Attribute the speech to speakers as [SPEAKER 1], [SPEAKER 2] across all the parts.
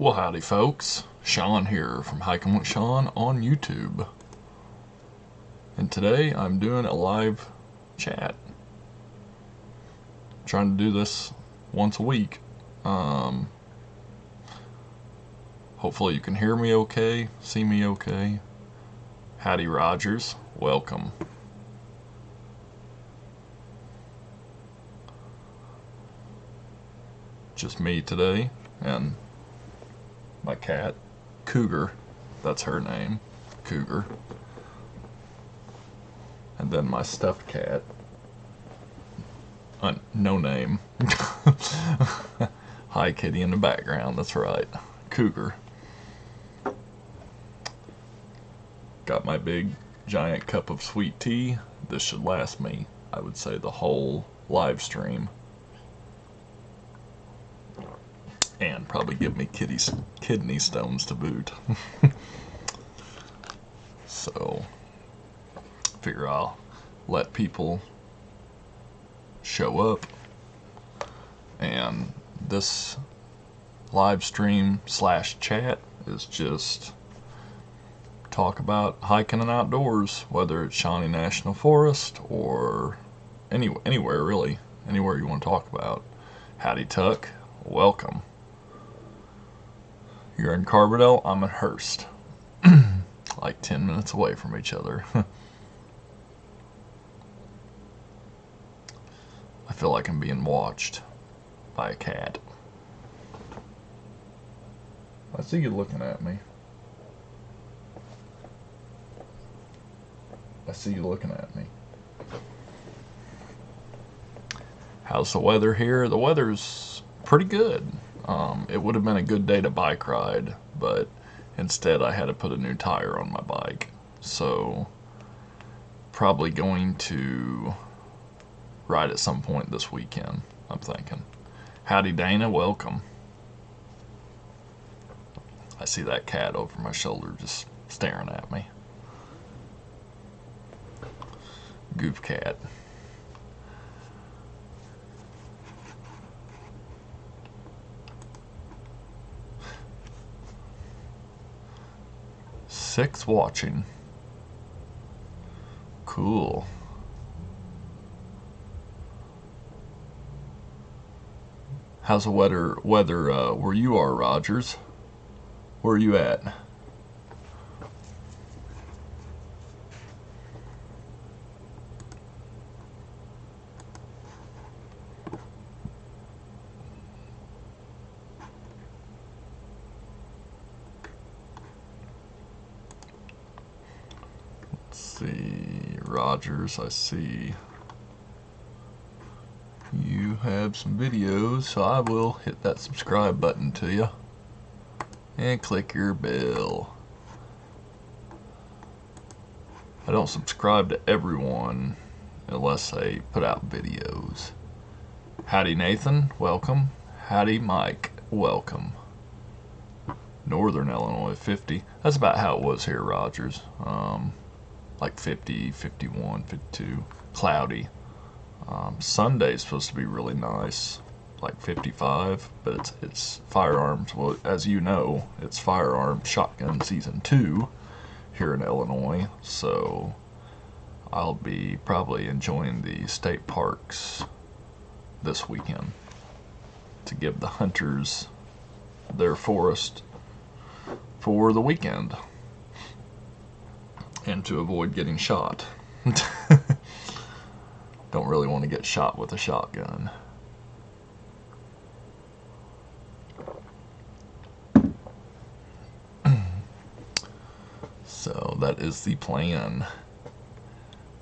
[SPEAKER 1] Well, howdy folks, Shawn here from Hiking with Shawn on YouTube. And today I'm doing a live chat. I'm trying to do this once a week. Hopefully you can hear me okay, see me okay. Howdy Rogers, welcome. Just me today and my cat, Cougar, that's her name, Cougar. And then my stuffed cat, no name. Hi kitty in the background, that's right, Cougar. Got my big giant cup of sweet tea. This should last me, I would say, the whole live stream. And probably give me kidney stones to boot. So, figure I'll let people show up. And this live stream / chat is just talk about hiking and outdoors, whether it's Shawnee National Forest or anywhere really, anywhere you want to talk about. Howdy Tuck, welcome. You're in Carbondale, I'm in Hurst. Like 10 minutes away from each other. I feel like I'm being watched by a cat. I see you looking at me. I see you looking at me. How's the weather here? The weather's pretty good. It would have been a good day to bike ride, but instead I had to put a new tire on my bike. So, probably going to ride at some point this weekend, I'm thinking. Howdy Dana, welcome. I see that cat over my shoulder just staring at me. Goof cat. Six watching. Cool. How's the weather where you are, Rogers? Where are you at? See, Rogers, I see you have some videos, so I will hit that subscribe button to you and click your bell. I don't subscribe to everyone unless they put out videos. Howdy Nathan, welcome. Howdy Mike, welcome. Northern Illinois, 50. That's about how it was here, Rogers. Like 50, 51, 52, cloudy. Sunday's supposed to be really nice, like 55, but it's firearms. Well, as you know, it's firearm shotgun season 2 here in Illinois, so I'll be probably enjoying the state parks this weekend to give the hunters their forest for the weekend. And to avoid getting shot. Don't really want to get shot with a shotgun. So that is the plan.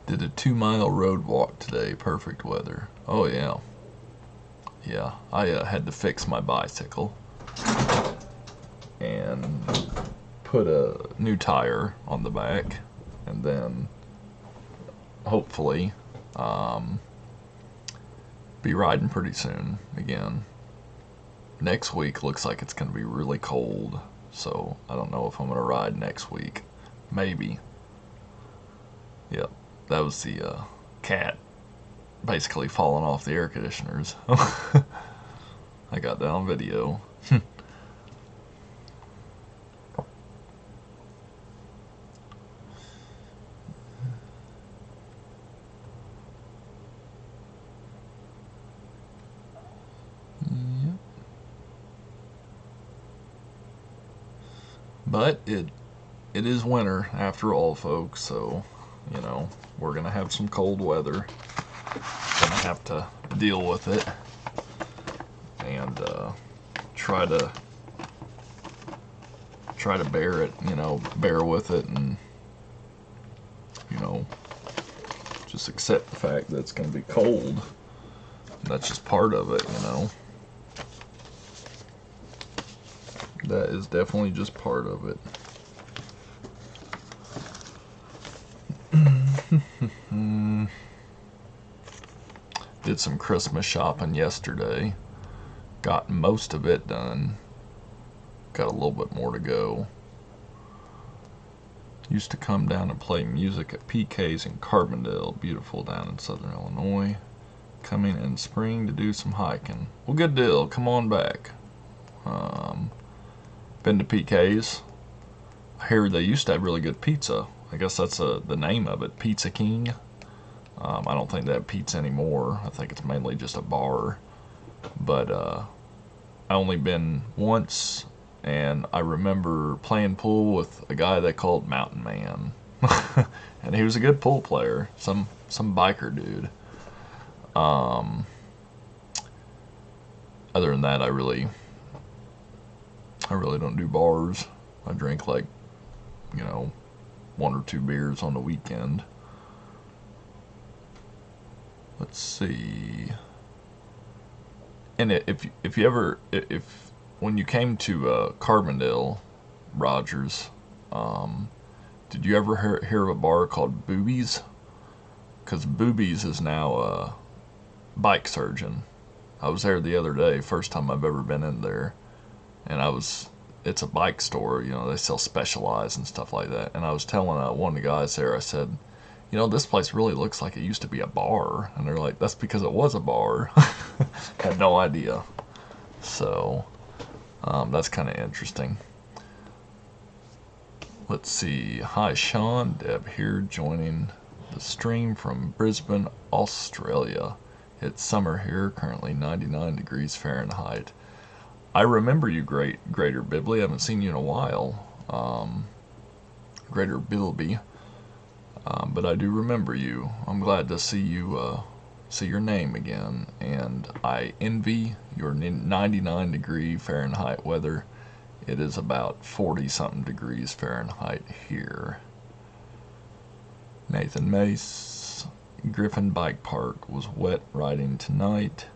[SPEAKER 1] Did a 2-mile road walk today. Perfect weather. Oh yeah. Yeah, I had to fix my bicycle and put a new tire on the back, and then hopefully be riding pretty soon again. Next week looks like it's going to be really cold, so I don't know if I'm going to ride next week. Maybe. Yep, that was the cat basically falling off the air conditioners. I got that on video. But it is winter after all, folks, so, you know, we're going to have some cold weather. Going to have to deal with it and try to bear it, you know, bear with it, and, you know, just accept the fact that it's going to be cold. That's just part of it, you know. That is definitely just part of it. Did some Christmas shopping yesterday. Got most of it done. Got a little bit more to go. Used to come down and play music at PK's in Carbondale, beautiful down in southern Illinois. Coming in spring to do some hiking. Well, good deal. Come on back. Been to PK's. I hear they used to have really good pizza. I guess that's the name of it, Pizza King. I don't think they have pizza anymore. I think it's mainly just a bar. But I only been once, and I remember playing pool with a guy they called Mountain Man. And he was a good pool player, some biker dude. Other than that, I really don't do bars. I drink, like, you know, 1 or 2 beers on the weekend. Let's see. And if you ever, when you came to Carbondale, Rogers, did you ever hear of a bar called Boobies? Because Boobies is now a bike surgeon. I was there the other day, first time I've ever been in there, and it's a bike store, you know, they sell Specialized and stuff like that, and I was telling one of the guys there, I said, you know, this place really looks like it used to be a bar, and they're like, that's because it was a bar. Had no idea. So, that's kind of interesting. Let's see. Hi, Shawn. Deb here, joining the stream from Brisbane, Australia. It's summer here, currently 99 degrees Fahrenheit. I remember you, Greater Bibley. I haven't seen you in a while. Greater Bilby. But I do remember you. I'm glad to see you, see your name again. And I envy your 99 degree Fahrenheit weather. It is about 40 something degrees Fahrenheit here. Nathan Mace. Griffin Bike Park was wet riding tonight.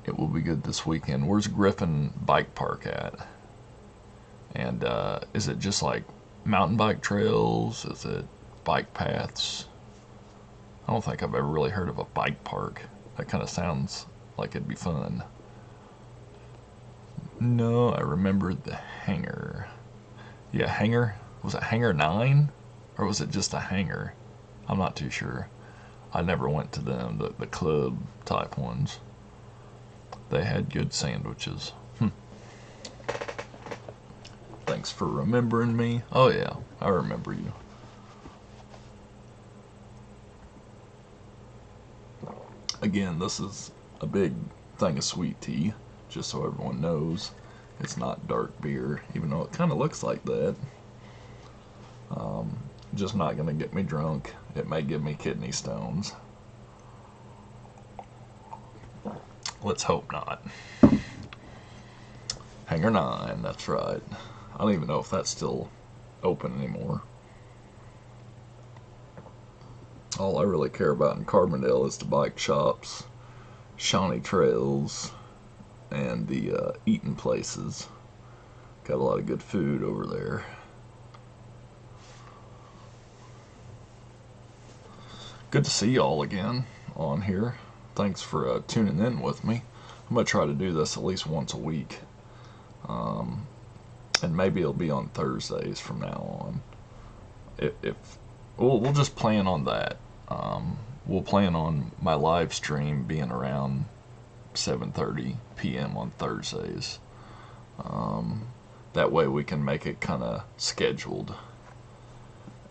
[SPEAKER 1] It will be good this weekend. Where's Griffin Bike Park at? And is it just like mountain bike trails? Is it bike paths? I don't think I've ever really heard of a bike park. That kind of sounds like it'd be fun. No, I remember the hangar. Yeah, hangar. Was it hangar 9? Or was it just a hangar? I'm not too sure. I never went to them, the club type ones. They had good sandwiches. Thanks for remembering me. Oh yeah, I remember you. Again, this is a big thing of sweet tea, just so everyone knows. It's not dark beer, even though it kind of looks like that. Just not going to get me drunk. It may give me kidney stones. Let's hope not. Hangar 9, that's right. I don't even know if that's still open anymore. All I really care about in Carbondale is the bike shops, Shawnee trails, and the eating places. Got a lot of good food over there. Good to see y'all again on here. Thanks for tuning in with me. I'm going to try to do this at least once a week. And maybe it'll be on Thursdays from now on. If we'll just plan on that. We'll plan on my live stream being around 7:30 p.m. on Thursdays. That way we can make it kind of scheduled.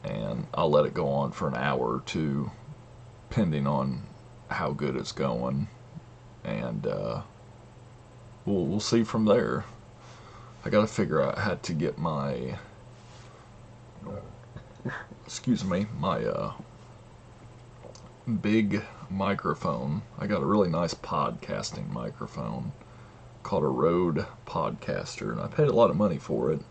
[SPEAKER 1] And I'll let it go on for an hour or two, depending on how good it's going. And we'll see from there. I gotta figure out how to get my, excuse me, my big microphone. I got a really nice podcasting microphone called a Rode Podcaster, and I paid a lot of money for it,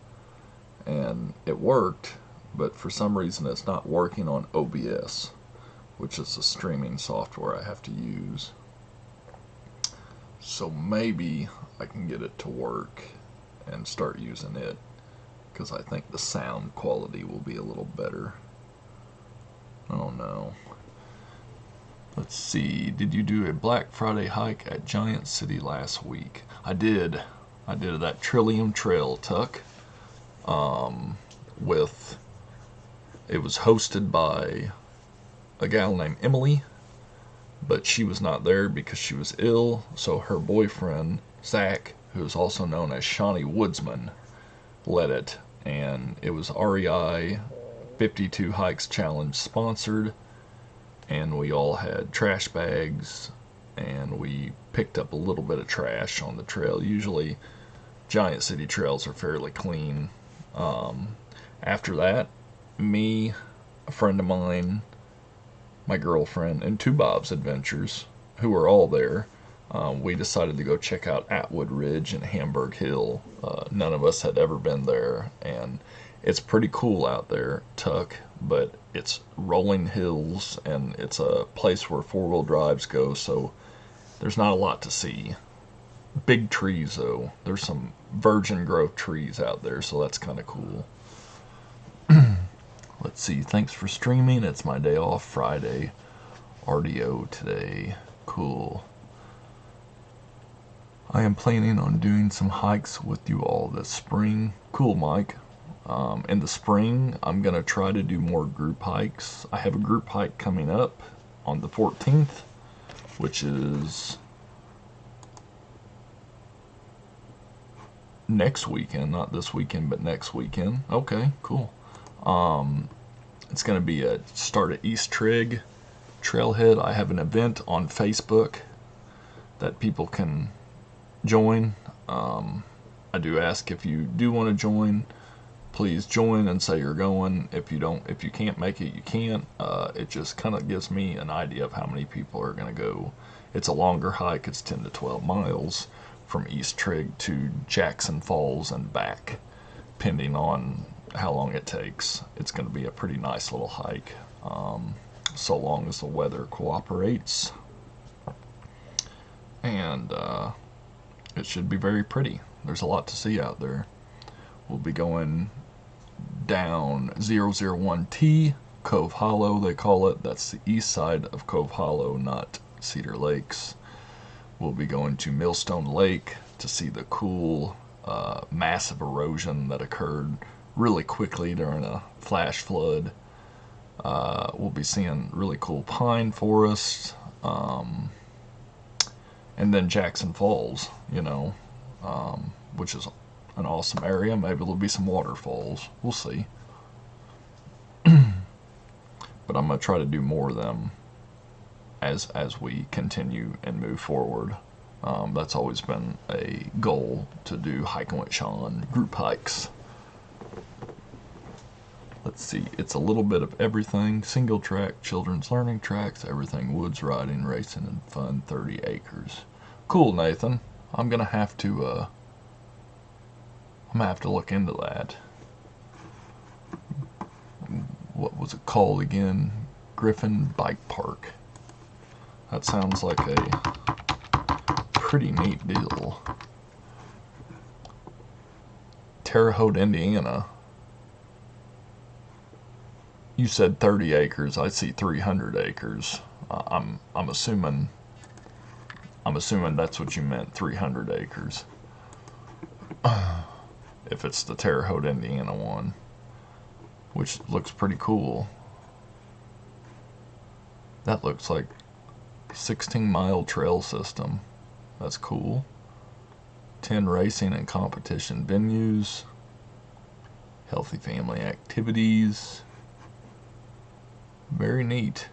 [SPEAKER 1] and it worked, but for some reason it's not working on OBS, which is the streaming software I have to use. So maybe I can get it to work and start using it, because I think the sound quality will be a little better. I don't know. Let's see, did you do a Black Friday hike at Giant City last week? I did. I did that Trillium Trail, Tuck. It was hosted by a gal named Emily, but she was not there because she was ill, so her boyfriend, Zach, who is also known as Shawnee Woodsman, led it, and it was REI 52 Hikes Challenge sponsored, and we all had trash bags, and we picked up a little bit of trash on the trail. Usually Giant City trails are fairly clean. After that, me, a friend of mine, my girlfriend, and two Bob's Adventures, who were all there, we decided to go check out Atwood Ridge and Hamburg Hill. None of us had ever been there, and it's pretty cool out there, Tuck, but it's rolling hills, and it's a place where four-wheel drives go, so there's not a lot to see. Big trees, though. There's some virgin growth trees out there, so that's kind of cool. Let's see, thanks for streaming. It's my day off, Friday. RDO today. Cool. I am planning on doing some hikes with you all this spring. Cool, Mike. In the spring, I'm going to try to do more group hikes. I have a group hike coming up on the 14th, which is next weekend. Not this weekend, but next weekend. Okay, cool. It's going to be a start at East Trigg Trailhead. I have an event on Facebook that people can join. I do ask if you do want to join, please join and say you're going. If you can't make it, you can't. It just kind of gives me an idea of how many people are going to go. It's a longer hike. It's 10 to 12 miles from East Trigg to Jackson Falls and back, depending on how long it takes. It's going to be a pretty nice little hike, so long as the weather cooperates, and it should be very pretty. There's a lot to see out there. We'll be going down 001T, Cove Hollow they call it. That's the east side of Cove Hollow, not Cedar Lakes. We'll be going to Millstone Lake to see the cool massive erosion that occurred really quickly during a flash flood. We'll be seeing really cool pine forests, and then Jackson Falls, which is an awesome area. Maybe there'll be some waterfalls. We'll see. But I'm going to try to do more of them as we continue and move forward. That's always been a goal, to do Hiking with Shawn group hikes. Let's see, it's a little bit of everything. Single track, children's learning tracks, everything woods riding, racing, and fun, 30 acres. Cool, Nathan. I'm gonna have to look into that. What was it called again? Griffin Bike Park. That sounds like a pretty neat deal. Terre Haute, Indiana. You said 30 acres. I see 300 acres. I'm assuming that's what you meant, 300 acres. If it's the Terre Haute, Indiana one, which looks pretty cool. That looks like 16-mile trail system. That's cool. 10 racing and competition venues. Healthy family activities. Very neat.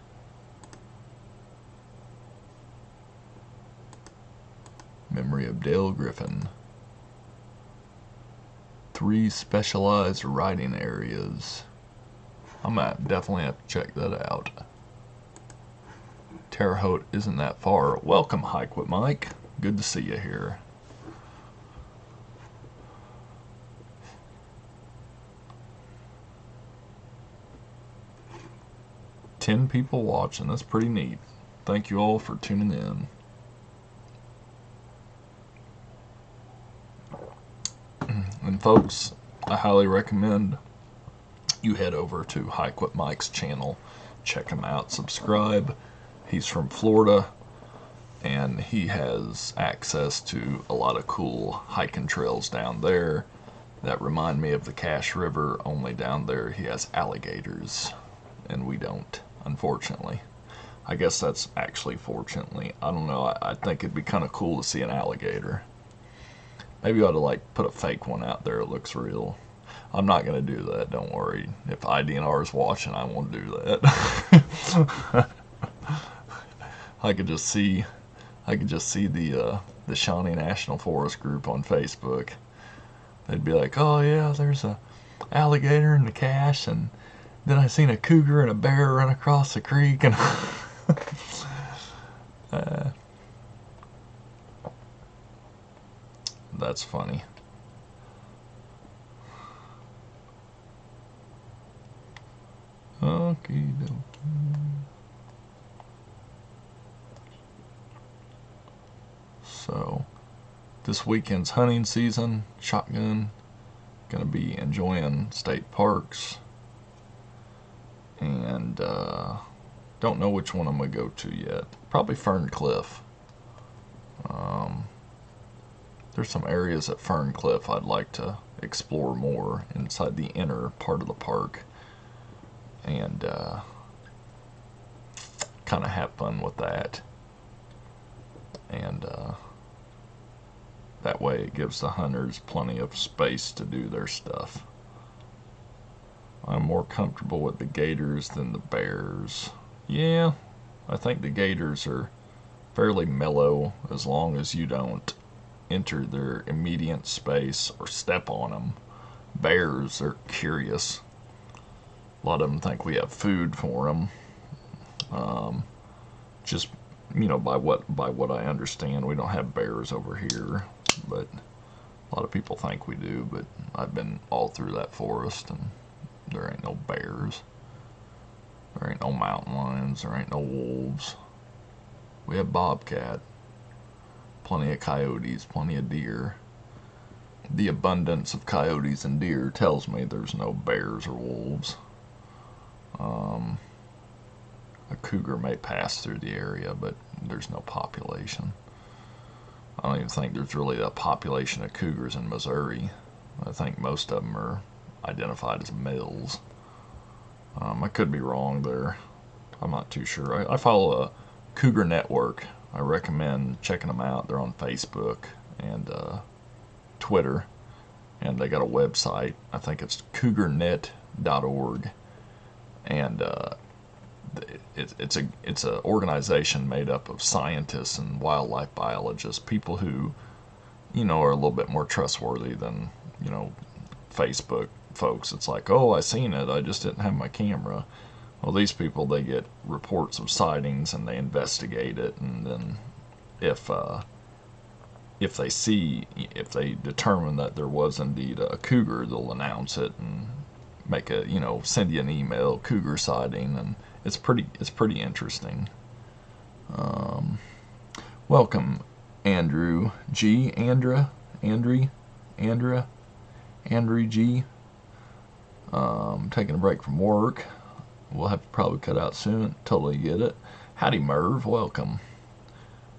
[SPEAKER 1] Memory of Dale Griffin. 3 specialized riding areas. I might definitely have to check that out. Terre Haute isn't that far. Welcome, Hike with Mike. Good to see you here. Ten people watching. That's pretty neat. Thank you all for tuning in. And folks, I highly recommend you head over to Hike with Mike's channel. Check him out. Subscribe. He's from Florida, and he has access to a lot of cool hiking trails down there that remind me of the Cache River, only down there he has alligators, and we don't, unfortunately. I guess that's actually fortunately. I don't know. I think it'd be kind of cool to see an alligator. Maybe I ought to like put a fake one out there. It looks real. I'm not going to do that, don't worry. If IDNR is watching, I won't do that. I could just see the Shawnee National Forest group on Facebook. They'd be like, "Oh yeah, there's a alligator in the cache, and then I seen a cougar and a bear run across the creek," and that's funny. Okie dokie. So, this weekend's hunting season, shotgun, gonna be enjoying state parks, and don't know which one I'm gonna go to yet. Probably Fern Cliff. There's some areas at Fern Cliff I'd like to explore more inside the inner part of the park, and kind of have fun with that. And that way it gives the hunters plenty of space to do their stuff. I'm more comfortable with the gators than the bears. Yeah, I think the gators are fairly mellow as long as you don't enter their immediate space or step on them. Bears are curious. A lot of them think we have food for them. Just, you know, by what I understand, we don't have bears over here, but a lot of people think we do. But I've been all through that forest, and there ain't no bears. There ain't no mountain lions. There ain't no wolves. We have bobcat, plenty of coyotes, plenty of deer. The abundance of coyotes and deer tells me there's no bears or wolves. A cougar may pass through the area, but there's no population. I don't even think there's really a population of cougars in Missouri. I think most of them are identified as males. I could be wrong there. I'm not too sure. I follow a Cougar Network. I recommend checking them out. They're on Facebook and Twitter, and they got a website. I think it's cougarnet.org, and it's a organization made up of scientists and wildlife biologists, people who, you know, are a little bit more trustworthy than, you know, Facebook folks. It's like, oh, I seen it, I just didn't have my camera. Well, these people, they get reports of sightings and they investigate it, and then if they determine that there was indeed a cougar, they'll announce it and make a, you know, send you an email, cougar sighting, and it's pretty interesting. Welcome, Andrew G. Andrew G. Taking a break from work. We'll have to probably cut out soon. Totally get it. Howdy, Merv. Welcome.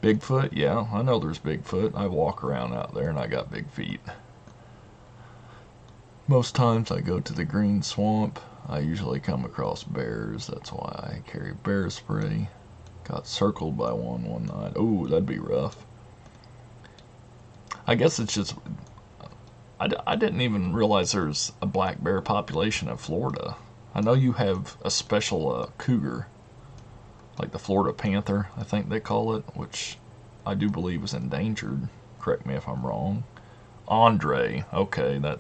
[SPEAKER 1] Bigfoot? Yeah, I know there's Bigfoot. I walk around out there and I got big feet. Most times I go to the green swamp. I usually come across bears. That's why I carry bear spray. Got circled by one night. Oh, that'd be rough. I guess it's just... I didn't even realize there's a black bear population in Florida. I know you have a special cougar, like the Florida panther, I think they call it, which I do believe is endangered. Correct me if I'm wrong. Andre, okay, that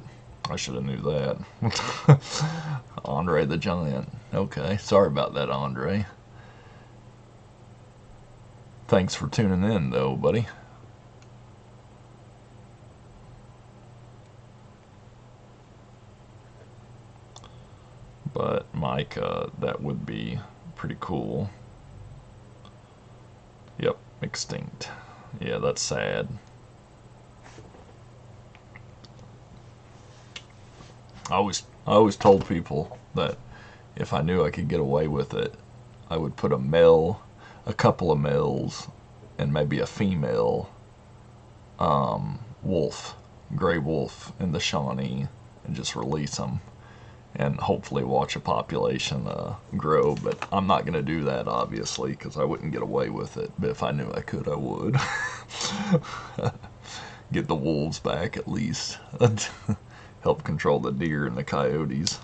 [SPEAKER 1] I should have knew that. Andre the Giant. Okay, sorry about that, Andre. Thanks for tuning in, though, buddy. But, Mike, that would be pretty cool. Yep, extinct. Yeah, that's sad. I always told people that if I knew I could get away with it, I would put a couple of males, and maybe a female wolf, gray wolf, in the Shawnee, and just release them, and hopefully watch a population grow. But I'm not going to do that, obviously, because I wouldn't get away with it. But if I knew I could, I would. Get the wolves back, at least. Help control the deer and the coyotes.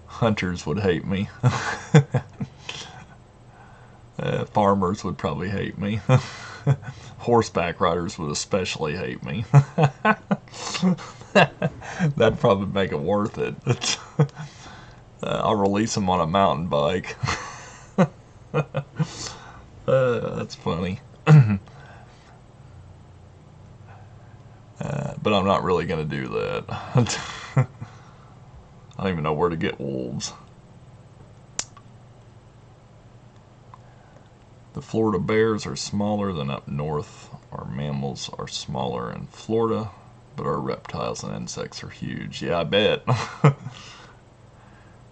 [SPEAKER 1] Hunters would hate me. Farmers would probably hate me. Horseback riders would especially hate me. That'd probably make it worth it. I'll release them on a mountain bike. That's funny. But I'm not really going to do that. I don't even know where to get wolves. The Florida bears are smaller than up north. Our mammals are smaller in Florida, but our reptiles and insects are huge. Yeah, I bet.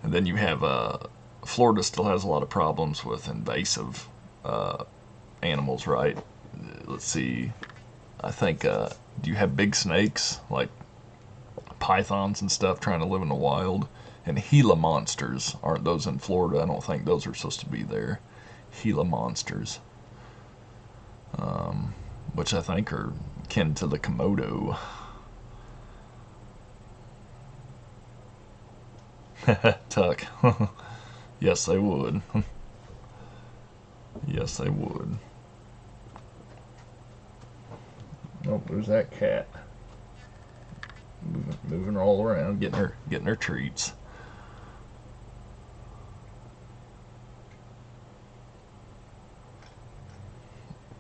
[SPEAKER 1] And then you have, Florida still has a lot of problems with invasive animals, right? Let's see. I think, do you have big snakes, like pythons and stuff, trying to live in the wild? And Gila monsters, aren't those in Florida? I don't think those are supposed to be there. Gila monsters, which I think are kin to the Komodo. Tuck. Yes, they would. Yes, they would. Oh, there's that cat. Moving all around, getting her treats.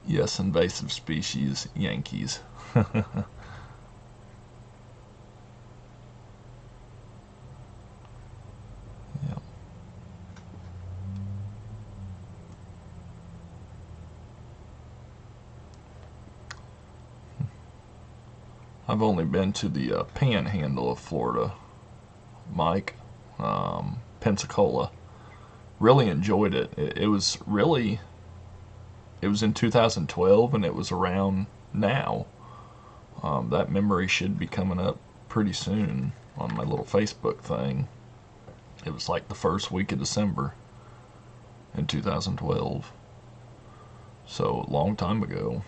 [SPEAKER 1] Yes, invasive species, Yankees. Yeah. I've only been to the panhandle of Florida, Mike, Pensacola. Really enjoyed it. It was really, it was in 2012, and it was around now. That memory should be coming up pretty soon on my little Facebook thing. It was like the first week of December in 2012. So, a long time ago.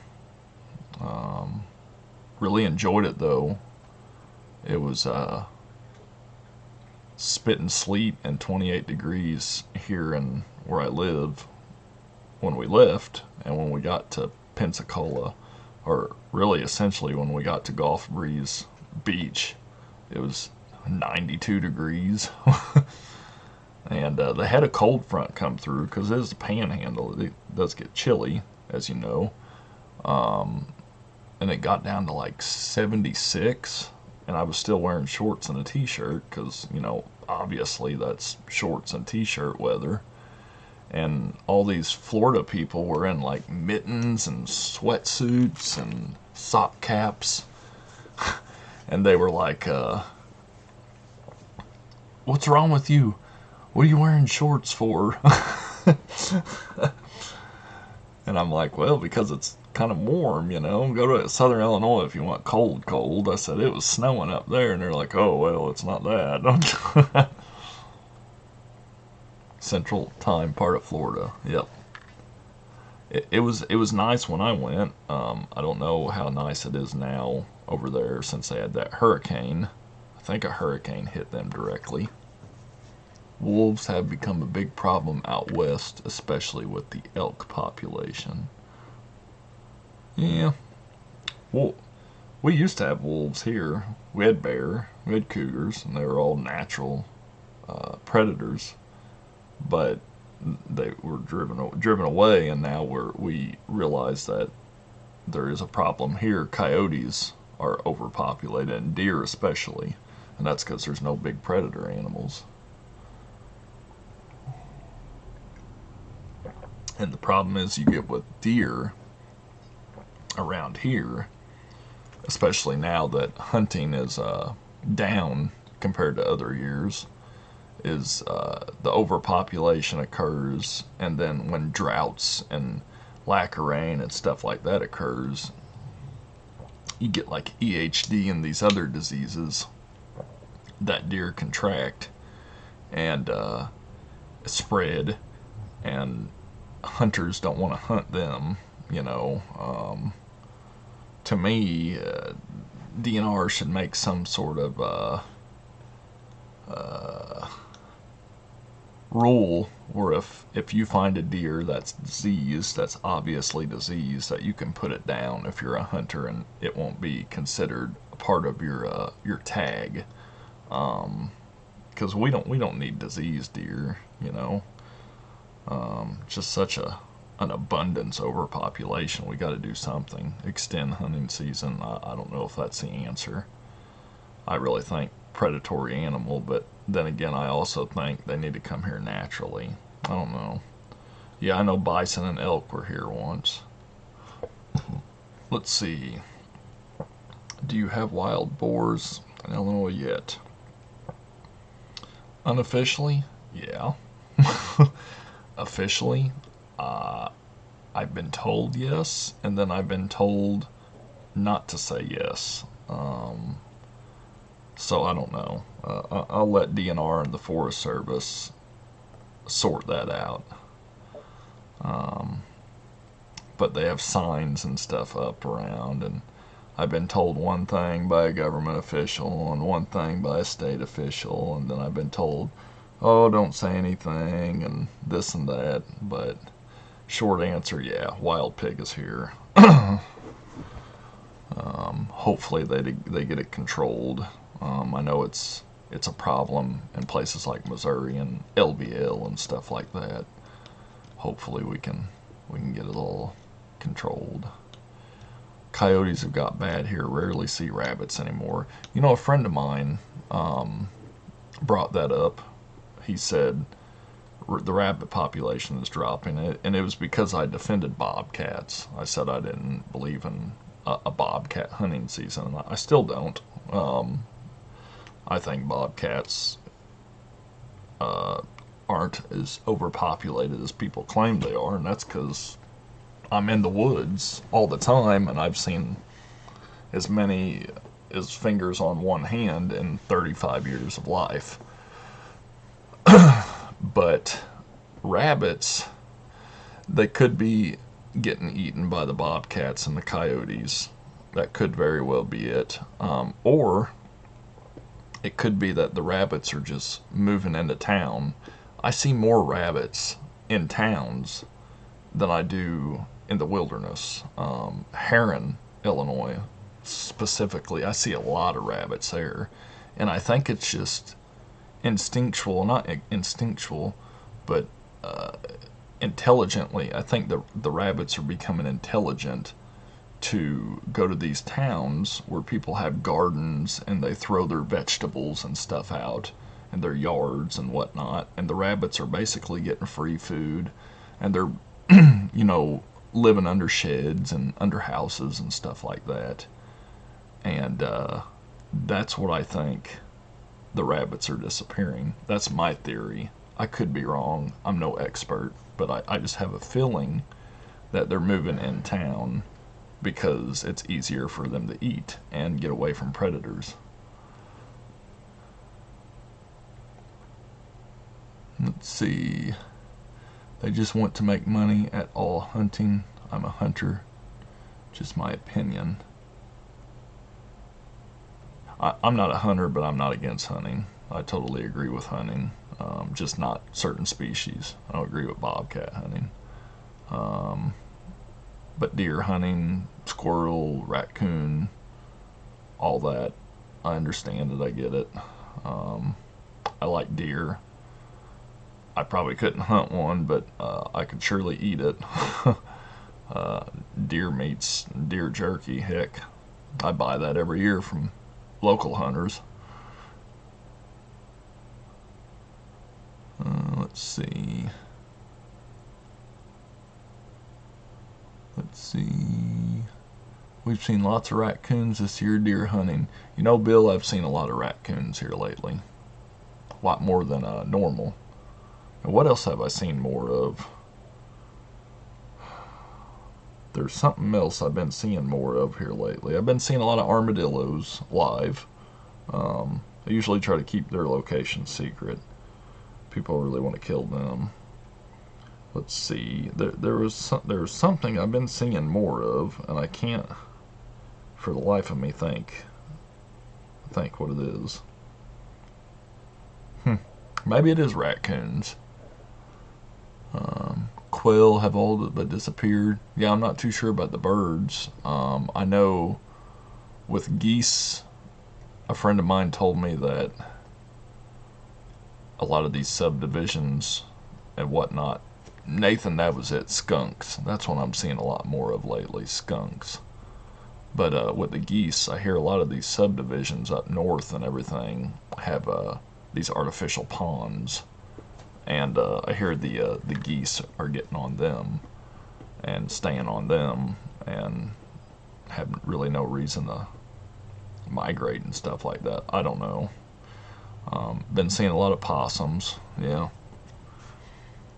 [SPEAKER 1] Really enjoyed it, though. It was spitting sleet and 28 degrees here in where I live when we left, and when we got to Pensacola, or really essentially when we got to Gulf Breeze Beach, it was 92 degrees. And they had a cold front come through because it is a panhandle. It does get chilly, as you know. And it got down to like 76, and I was still wearing shorts and a t-shirt because, you know, obviously that's shorts and t-shirt weather. And all these Florida people were in like mittens and sweatsuits and sock caps. And they were like, what's wrong with you? What are you wearing shorts for? And I'm like, well, because it's kind of warm, you know. Go to Southern Illinois if you want cold, cold. I said, it was snowing up there. And they're like, oh, well, it's not that. Central time part of Florida. Yep. It was nice when I went. I don't know how nice it is now over there since they had that hurricane. I think a hurricane hit them directly. Wolves have become a big problem out west, especially with the elk population. Yeah. We used to have wolves here. We had bear, we had cougars, and they were all natural predators. But they were driven away, and now we realize that there is a problem here. Coyotes are overpopulated, and deer especially, and that's because there's no big predator animals. And the problem is you get with deer around here, especially now that hunting is down compared to other years, is the overpopulation occurs, and then when droughts and lack of rain and stuff like that occurs, you get like EHD and these other diseases that deer contract and spread, and hunters don't want to hunt them, you know. To me, DNR should make some sort of rule where if you find a deer that's diseased, that's obviously diseased, that you can put it down if you're a hunter, and it won't be considered a part of your tag. Because we don't need diseased deer, you know. Just such an abundance overpopulation. We got to do something. Extend hunting season. I don't know if that's the answer. I really think predatory animal, but then again, I also think they need to come here naturally. I don't know. Yeah, I know bison and elk were here once. Let's see. Do you have wild boars in Illinois yet? Unofficially, yeah. Officially, I've been told yes, and then I've been told not to say yes. So I don't know. I'll let DNR and the Forest Service sort that out. But they have signs and stuff up around, and I've been told one thing by a government official and one thing by a state official, and then I've been told, oh, don't say anything and this and that. But short answer, yeah, wild pig is here. Hopefully they get it controlled. I know it's a problem in places like Missouri and LBL and stuff like that. Hopefully we can get it all controlled. Coyotes have got bad here. Rarely see rabbits anymore. You know, a friend of mine brought that up. He said the rabbit population is dropping, and it was because I defended bobcats. I said I didn't believe in a bobcat hunting season. I still don't. I think bobcats aren't as overpopulated as people claim they are, and that's because I'm in the woods all the time, and I've seen as many as fingers on one hand in 35 years of life. But rabbits, they could be getting eaten by the bobcats and the coyotes. That could very well be it. Or it could be that the rabbits are just moving into town. I see more rabbits in towns than I do in the wilderness. Heron, Illinois, specifically, I see a lot of rabbits there. And I think it's just instinctual, not instinctual, but intelligently. I think the rabbits are becoming intelligent to go to these towns where people have gardens and they throw their vegetables and stuff out in their yards and whatnot, and the rabbits are basically getting free food, and they're living under sheds and under houses and stuff like that. And that's what I think the rabbits are disappearing. That's my theory. I could be wrong. I'm no expert, but I just have a feeling that they're moving in town because it's easier for them to eat and get away from predators. Let's see. They just want to make money at all hunting. I'm a hunter. Just my opinion. I'm not a hunter, but I'm not against hunting. I totally agree with hunting, just not certain species. I don't agree with bobcat hunting. But deer hunting, squirrel, raccoon, all that. I understand it. I get it. I like deer. I probably couldn't hunt one, but I could surely eat it. Deer meats, deer jerky, heck, I buy that every year from local hunters. Let's see. We've seen lots of raccoons this year deer hunting. You know, Bill, I've seen a lot of raccoons here lately. A lot more than normal. And what else have I seen more of? There's something else I've been seeing more of here lately. I've been seeing a lot of armadillos live. I usually try to keep their location secret. People really want to kill them. Let's see. There was something I've been seeing more of, and I can't, for the life of me, think what it is. Maybe it is raccoons. Quail have all but disappeared. Yeah, I'm not too sure about the birds. I know with geese, a friend of mine told me that a lot of these subdivisions and whatnot, Nathan, that was it, skunks. That's what I'm seeing a lot more of lately, skunks. But with the geese, I hear a lot of these subdivisions up north and everything have these artificial ponds. And I hear the geese are getting on them and staying on them and have really no reason to migrate and stuff like that. I don't know. Been seeing a lot of possums. Yeah.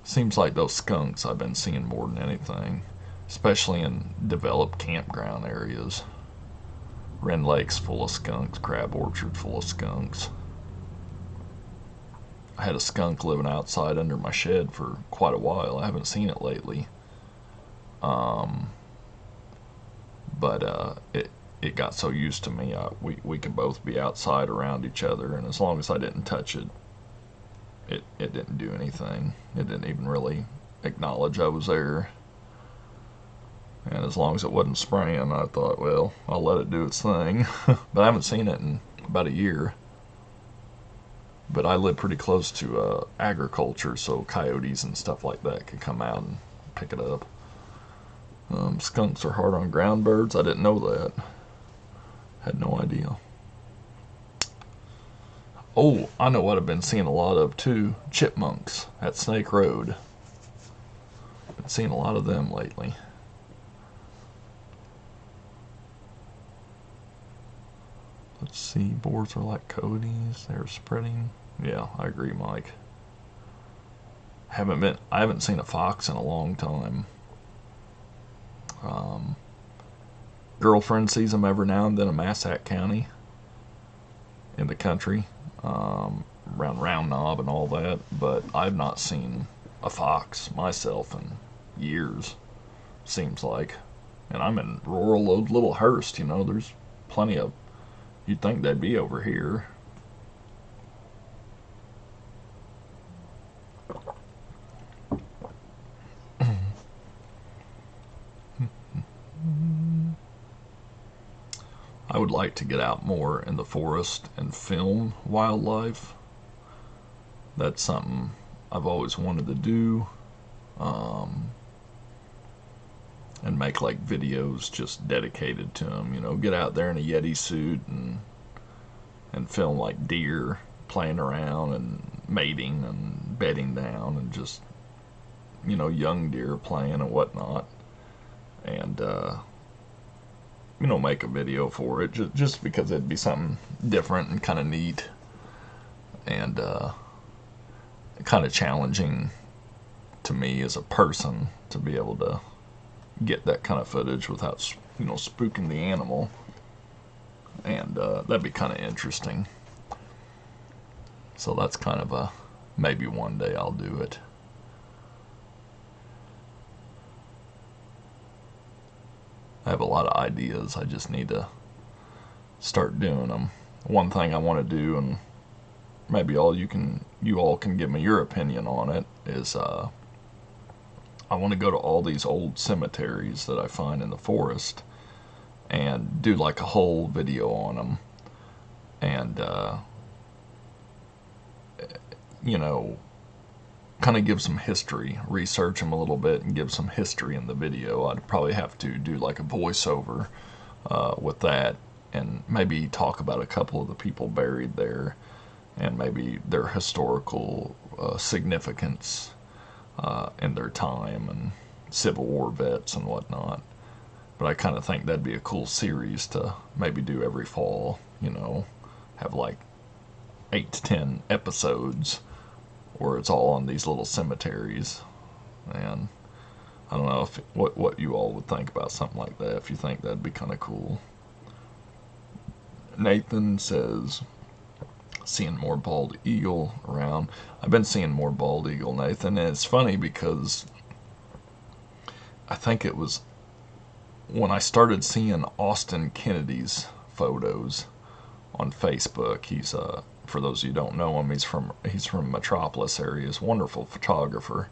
[SPEAKER 1] Seems like those skunks I've been seeing more than anything, especially in developed campground areas. Wren Lake's full of skunks. Crab Orchard full of skunks. I had a skunk living outside under my shed for quite a while. I haven't seen it lately. But it got so used to me. We could both be outside around each other, and as long as I didn't touch it, it didn't do anything. It didn't even really acknowledge I was there. And as long as it wasn't spraying, I thought, well, I'll let it do its thing. But I haven't seen it in about a year. But I live pretty close to agriculture, so coyotes and stuff like that could come out and pick it up. Skunks are hard on ground birds. I didn't know that. Had no idea. Oh, I know what I've been seeing a lot of too. Chipmunks at Snake Road. Been seeing a lot of them lately. Let's see, boars are like coyotes. They're spreading. Yeah, I agree, Mike. I haven't seen a fox in a long time. Girlfriend sees them every now and then in Massac County, in the country, around Round Knob and all that. But I've not seen a fox myself in years. Seems like, and I'm in rural little Hurst. You know, there's plenty of. You'd think they'd be over here. I would like to get out more in the forest and film wildlife. That's something I've always wanted to do. And make like videos just dedicated to them. You know, get out there in a Yeti suit and film like deer playing around and mating and bedding down and just, you know, young deer playing and whatnot. And you know, make a video for it just because it'd be something different and kind of neat and kind of challenging to me as a person to be able to get that kind of footage without, you know, spooking the animal. And that'd be kind of interesting. So that's kind of a maybe one day I'll do it. I have a lot of ideas. I just need to start doing them. One thing I want to do, and maybe you all can give me your opinion on it, is I want to go to all these old cemeteries that I find in the forest and do like a whole video on them, and you know, kind of give some history, research them a little bit, and give some history in the video. I'd probably have to do like a voiceover with that, and maybe talk about a couple of the people buried there, and maybe their historical significance in their time, and Civil War vets and whatnot. But I kind of think that'd be a cool series to maybe do every fall, you know, have like 8 to 10 episodes where it's all on these little cemeteries. And I don't know if what you all would think about something like that, if you think that'd be kind of cool. Nathan says, seeing more bald eagle around. I've been seeing more bald eagle, Nathan, and it's funny because I think it was when I started seeing Austin Kennedy's photos on Facebook. He's for those of you who don't know him, he's from Metropolis area. He's a wonderful photographer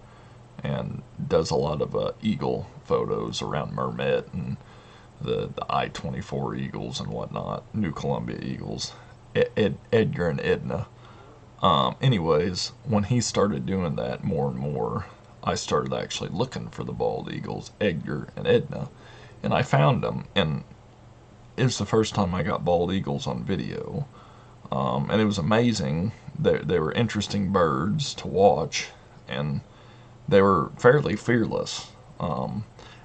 [SPEAKER 1] and does a lot of eagle photos around Mermet and the I-24 eagles and whatnot, New Columbia eagles, Edgar and Edna. Anyways, when he started doing that more and more, I started actually looking for the bald eagles, Edgar and Edna, and I found them, and it was the first time I got bald eagles on video. And it was amazing. They were interesting birds to watch, and they were fairly fearless.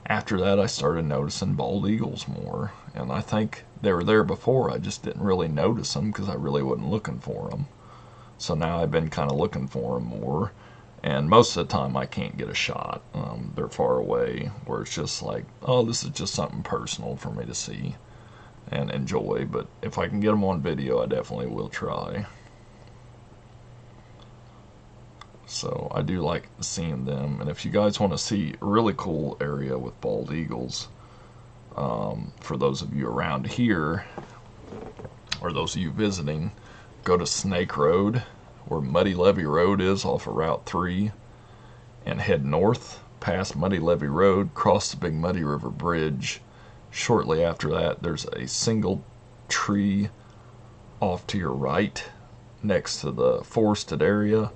[SPEAKER 1] After that, I started noticing bald eagles more, and I think they were there before. I just didn't really notice them because I really wasn't looking for them. So now I've been kind of looking for them more, and most of the time I can't get a shot. They're far away, where it's just like, oh, this is just something personal for me to see and enjoy. But if I can get them on video, I definitely will try. So I do like seeing them. And if you guys want to see a really cool area with bald eagles, for those of you around here, or those of you visiting, go to Snake Road, where Muddy Levee Road is off of Route 3, and head north past Muddy Levee Road, cross the Big Muddy River Bridge. Shortly after that, there's a single tree off to your right next to the forested area,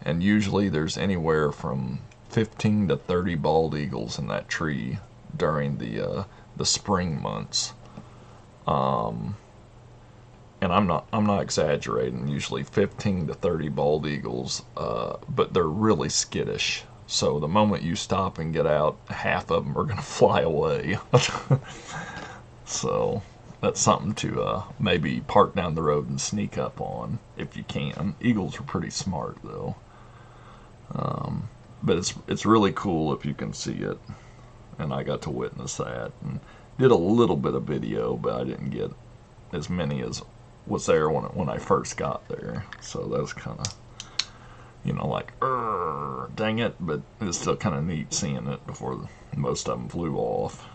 [SPEAKER 1] and usually there's anywhere from 15 to 30 bald eagles in that tree during the spring months. And I'm not exaggerating. Usually 15 to 30 bald eagles, but they're really skittish. So the moment you stop and get out, half of them are going to fly away. So that's something to maybe park down the road and sneak up on if you can. Eagles are pretty smart though. But it's really cool if you can see it. And I got to witness that. And did a little bit of video, but I didn't get as many as was there when I first got there. So that's kind of, like, dang it, but it's still kind of neat seeing it before most of them flew off.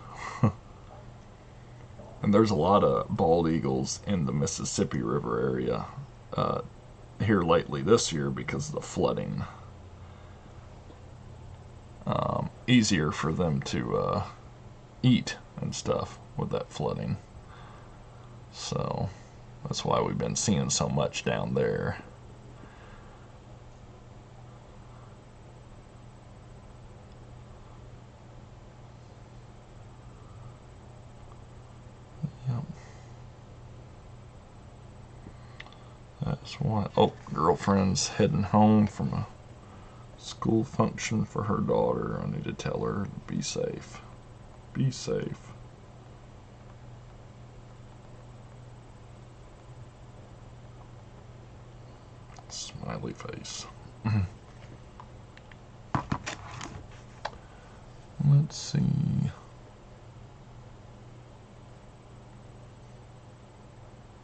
[SPEAKER 1] And there's a lot of bald eagles in the Mississippi River area here lately this year because of the flooding. Easier for them to eat and stuff with that flooding. So that's why we've been seeing so much down there. Yep. That's why. Oh, girlfriend's heading home from a school function for her daughter. I need to tell her to be safe. Be safe. Smiley face. Let's see.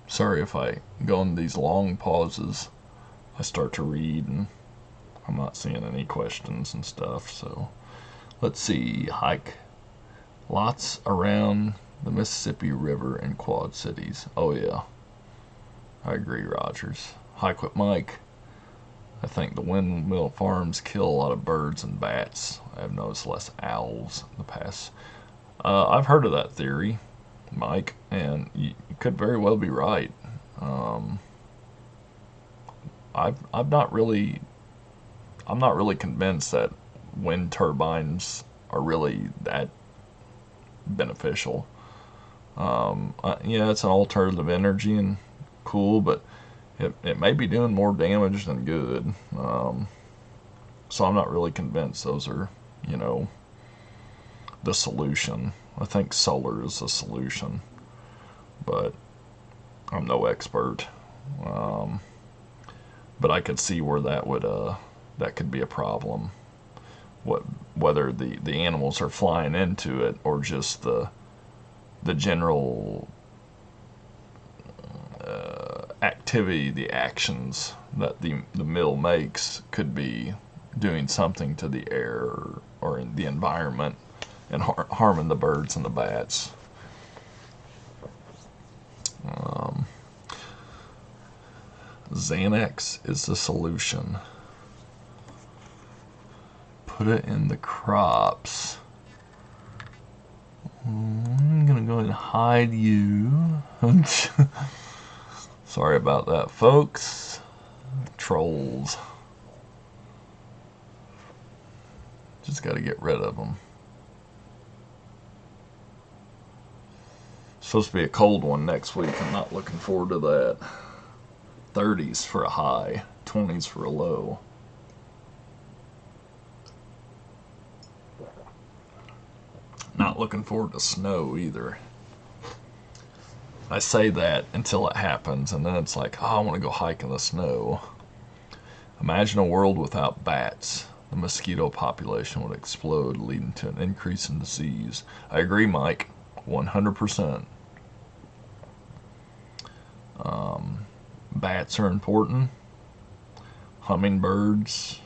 [SPEAKER 1] Sorry if I go on these long pauses. I start to read and I'm not seeing any questions and stuff. So let's see. Hike. Lots around the Mississippi River and Quad Cities. Oh yeah. I agree, Rogers. Hike with Mike. I think the windmill farms kill a lot of birds and bats. I have noticed less owls in the past. I've heard of that theory. Mike, and you could very well be right. I'm not really convinced that wind turbines are really that beneficial. Yeah, it's an alternative energy and cool, but it may be doing more damage than good. So I'm not really convinced those are, you know, the solution. I think solar is the solution, but I'm no expert. Um, but I could see where that could be a problem. What Whether the animals are flying into it or just the general activity, the actions that the mill makes could be doing something to the air or in the environment and harming the birds and the bats. Um, Xanax is the solution. Put it in the crops. I'm gonna go ahead and hide you. Sorry about that, folks. Trolls. Just got to get rid of them. Supposed to be a cold one next week. I'm not looking forward to that. 30s for a high, 20s for a low. Not looking forward to snow either. I say that until it happens, and then it's like, oh, I want to go hike in the snow. Imagine a world without bats. The mosquito population would explode, leading to an increase in disease. I agree, Mike, 100%. Bats are important. Hummingbirds,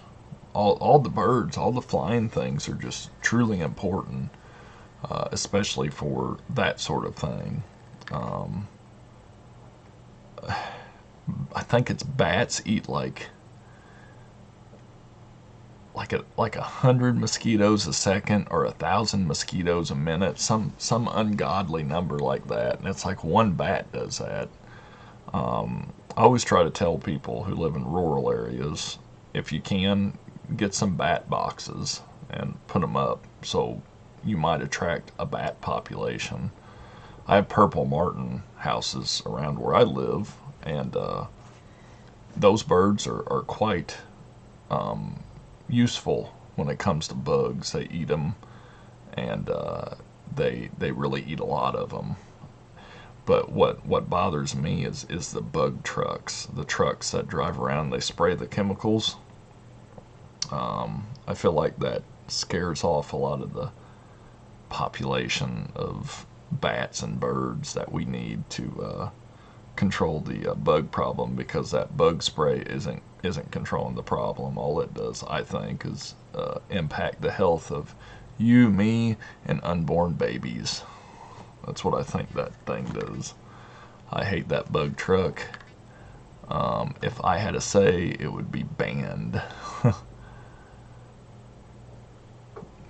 [SPEAKER 1] all the birds, all the flying things are just truly important, especially for that sort of thing. I think it's bats eat like 100 mosquitoes a second or 1,000 mosquitoes a minute, some ungodly number like that, and it's like one bat does that. I always try to tell people who live in rural areas, if you can, get some bat boxes and put them up so you might attract a bat population. I have purple martin houses around where I live, and those birds are quite useful when it comes to bugs. They eat them, and they really eat a lot of them. But what bothers me is the bug trucks, the trucks that drive around. They spray the chemicals. I feel like that scares off a lot of the population of bats and birds that we need to control the bug problem, because that bug spray isn't controlling the problem. All it does, I think, is impact the health of you, me, and unborn babies. That's what I think that thing does. I hate that bug truck. If I had a say, it would be banned.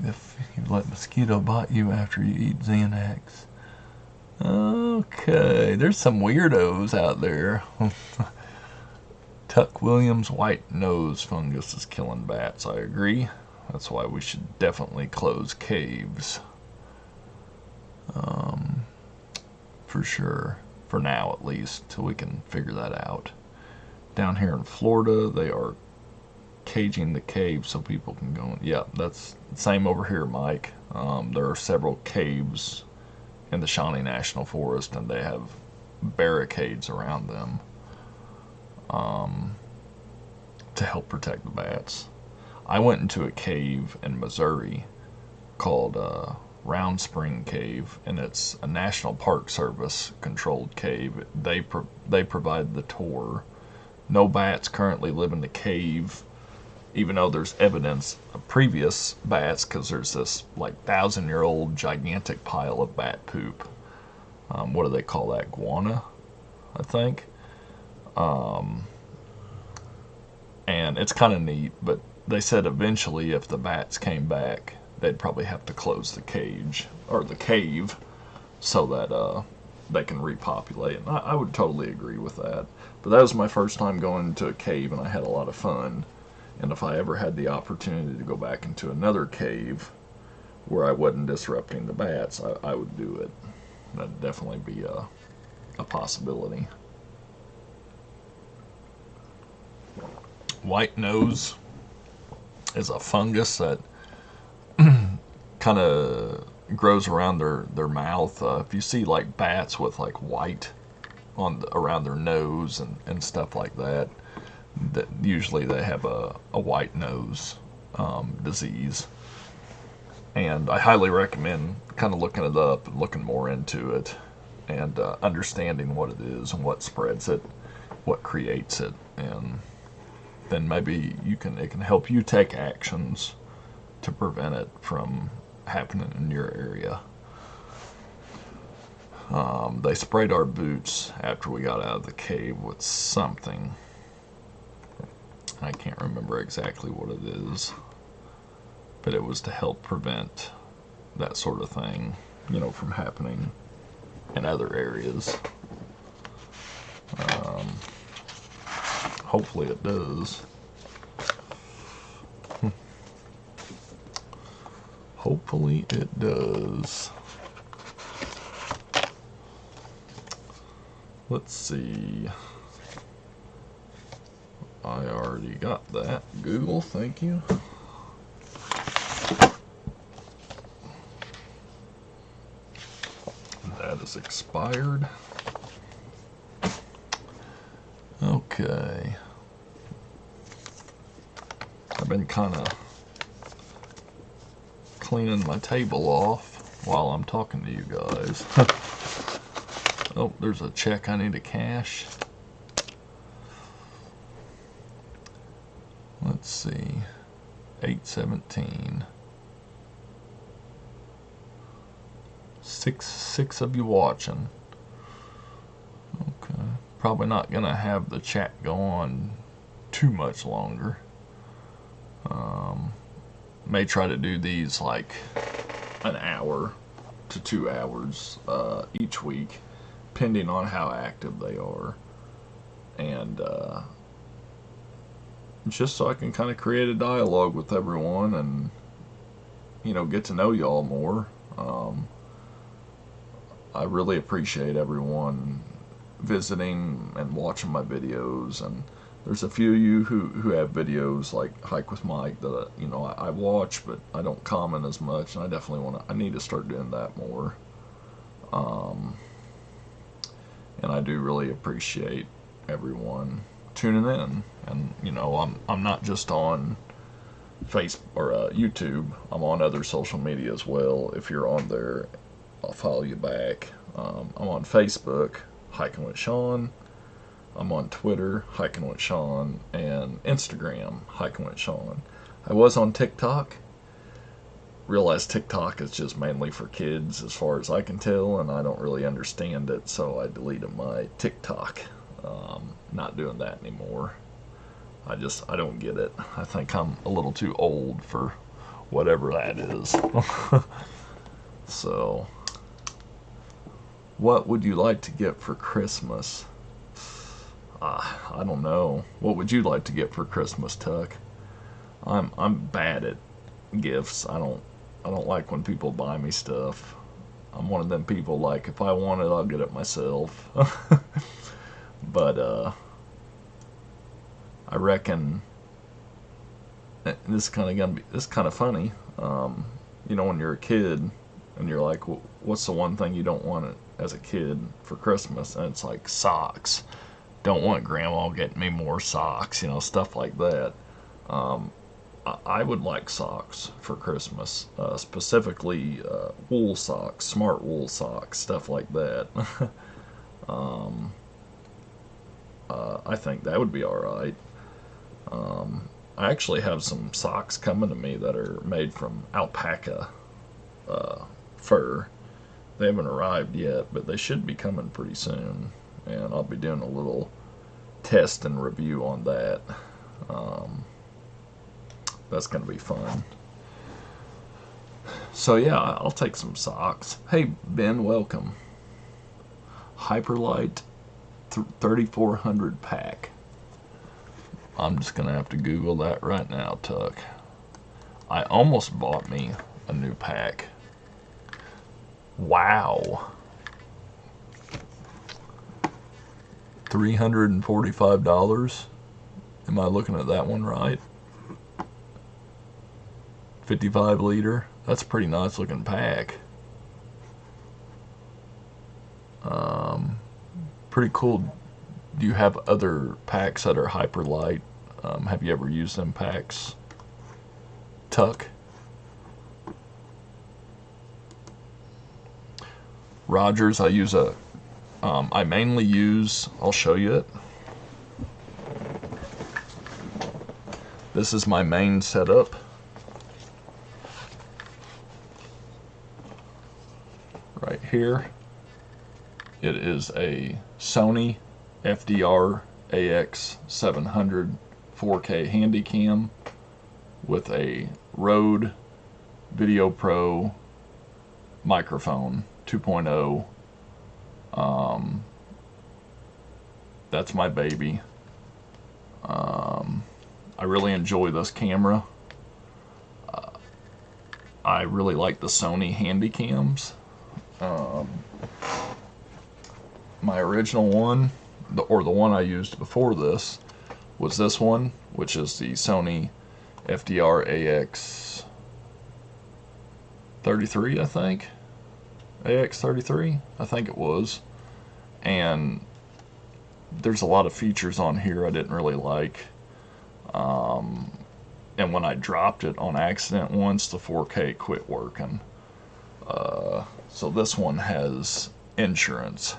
[SPEAKER 1] If you let mosquito bite you after you eat Xanax. Okay, there's some weirdos out there. Tuck Williams white nose fungus is killing bats. I agree. That's why we should definitely close caves. For sure. For now, at least, till we can figure that out. Down here in Florida, they are caging the caves so people can go in. Yeah, that's the same over here, Mike. There are several caves in the Shawnee National Forest, and they have barricades around them to help protect the bats. I went into a cave in Missouri called Round Spring Cave, and it's a National Park Service controlled cave. They provide the tour. No bats currently live in the cave, even though there's evidence of previous bats, because there's this like 1,000-year-old gigantic pile of bat poop. What do they call that? Guana, I think. And it's kind of neat, but they said eventually if the bats came back, they'd probably have to close the cage or the cave so that they can repopulate. And I would totally agree with that. But that was my first time going to a cave, and I had a lot of fun. And if I ever had the opportunity to go back into another cave where I wasn't disrupting the bats, I would do it. That'd definitely be a possibility. White nose is a fungus that kind of grows around their mouth. If you see like bats with like white around their nose and stuff like that, that usually they have a white nose disease. And I highly recommend kind of looking it up and looking more into it and understanding what it is and what spreads it, what creates it, and then maybe it can help you take actions to prevent it from happening in your area. They sprayed our boots after we got out of the cave with something. I can't remember exactly what it is, but it was to help prevent that sort of thing, from happening in other areas. Hopefully it does. Hopefully it does. Let's see. I already got that. Google, thank you. That is expired. Okay. I've been kind of cleaning my table off while I'm talking to you guys. Oh, there's a check I need to cash. Let's see. 817. Six of you watching. Okay. Probably not gonna have the chat go on too much longer. May try to do these like an hour to 2 hours each week, depending on how active they are, and just so I can kind of create a dialogue with everyone and get to know y'all more. I really appreciate everyone visiting and watching my videos, and there's a few of you who have videos like Hike with Mike that I watch, but I don't comment as much, and I definitely I need to start doing that more. And I do really appreciate everyone tuning in. And I'm not just on Facebook or YouTube. I'm on other social media as well. If you're on there, I'll follow you back. I'm on Facebook, Hiking with Shawn. I'm on Twitter, Hiking with Shawn, and Instagram, Hiking with Shawn. I was on TikTok. Realized TikTok is just mainly for kids as far as I can tell, and I don't really understand it, so I deleted my TikTok. Not doing that anymore. I don't get it. I think I'm a little too old for whatever that is. So, what would you like to get for Christmas? I don't know. What would you like to get for Christmas, Tuck? I'm bad at gifts. I don't like when people buy me stuff. I'm one of them people, like, if I want it, I'll get it myself. But I reckon this is kind of funny. When you're a kid and you're like, well, what's the one thing you don't want as a kid for Christmas? And it's like socks. Don't want grandma getting me more socks, stuff like that. I would like socks for Christmas, specifically wool socks, smart wool socks, stuff like that. I think that would be alright. I actually have some socks coming to me that are made from alpaca fur. They haven't arrived yet, but they should be coming pretty soon, and I'll be doing a little test and review on that. That's going to be fun. So yeah, I'll take some socks. Hey Ben, welcome. Hyperlight 3400 pack. I'm just gonna have to Google that right now, Tuck. I almost bought me a new pack. Wow. $345. Am I looking at that one right? 55 liter. That's a pretty nice looking pack. Pretty cool. Do you have other packs that are hyper light? Have you ever used them packs, Tuck? Rogers, I use I mainly use, I'll show you it. This is my main setup. Right here. It is a Sony FDR AX700 4K Handycam with a Rode Video Pro microphone 2.0. That's my baby. I really enjoy this camera. I really like the Sony Handycams. My original one, or the one I used before this, was this one, which is the Sony FDR AX33, I think. AX33, I think it was. And there's a lot of features on here I didn't really like. And when I dropped it on accident once, the 4K quit working. So this one has insurance.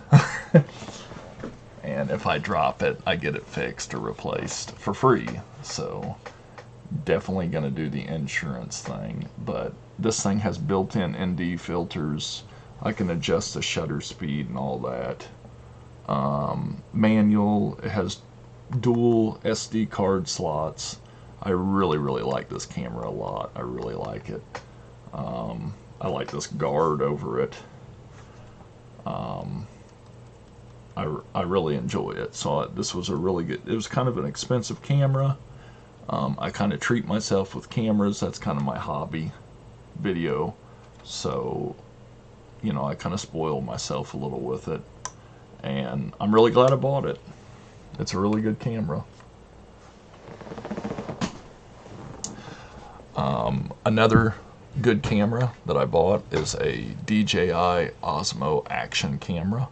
[SPEAKER 1] And if I drop it, I get it fixed or replaced for free. So definitely going to do the insurance thing. But this thing has built-in ND filters. I can adjust the shutter speed and all that. Manual. It has dual SD card slots. I really like this camera a lot. I really like it. I like this guard over it. I really enjoy it. So this was a really good, it was kind of an expensive camera. I kind of treat myself with cameras. That's kind of my hobby, video. So, you know, I kind of spoil myself a little with it. And I'm really glad I bought it. It's a really good camera. Another good camera that I bought is a DJI Osmo action camera.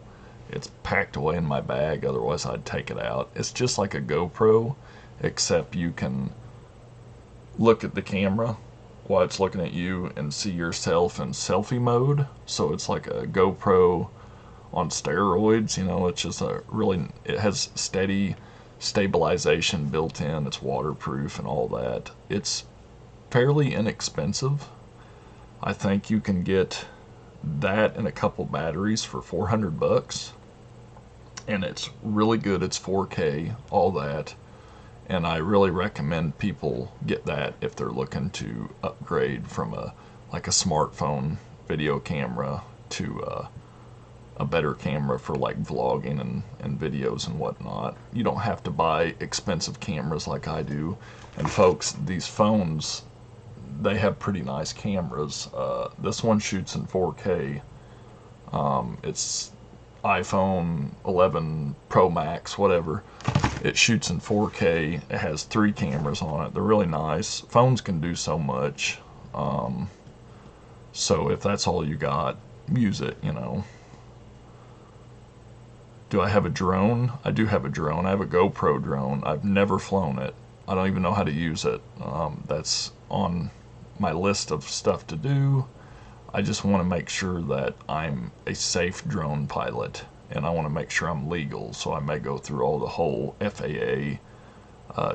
[SPEAKER 1] It's packed away in my bag, otherwise I'd take it out. It's just like a GoPro, except you can look at the camera while it's looking at you and see yourself in selfie mode. So it's like a GoPro on steroids, you know. It's just it has steady stabilization built in. It's waterproof and all that. It's fairly inexpensive. I think you can get that and a couple batteries for $400, and it's really good. It's 4K, all that, and I really recommend people get that if they're looking to upgrade from a smartphone video camera to a better camera for like vlogging and videos and whatnot. You don't have to buy expensive cameras like I do. And folks, these phones, they have pretty nice cameras. This one shoots in 4K. It's iPhone 11 Pro Max, whatever. It shoots in 4K. It has 3 cameras on it. They're really nice. Phones can do so much. So if that's all you got, use it, you know. Do I have a drone? I do have a drone. I have a GoPro drone. I've never flown it. I don't even know how to use it. That's on my list of stuff to do. I just want to make sure that I'm a safe drone pilot, and I want to make sure I'm legal, so I may go through all the whole FAA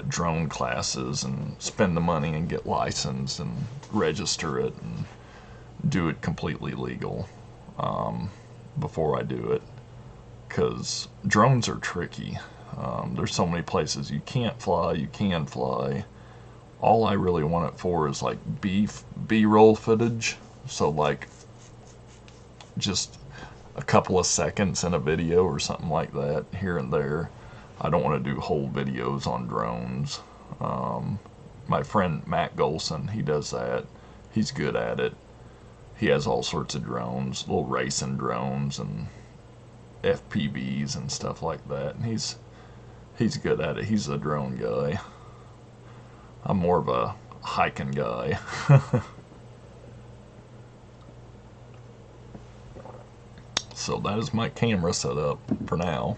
[SPEAKER 1] drone classes and spend the money and get licensed and register it and do it completely legal before I do it, because drones are tricky. There's so many places you can't fly, you can fly. All I really want it for is like B-roll footage. So like just a couple of seconds in a video or something like that here and there. I don't want to do whole videos on drones. My friend Matt Golson, he does that. He's good at it. He has all sorts of drones, little racing drones and FPVs and stuff like that. And he's good at it. He's a drone guy. I'm more of a hiking guy. So that is my camera setup for now.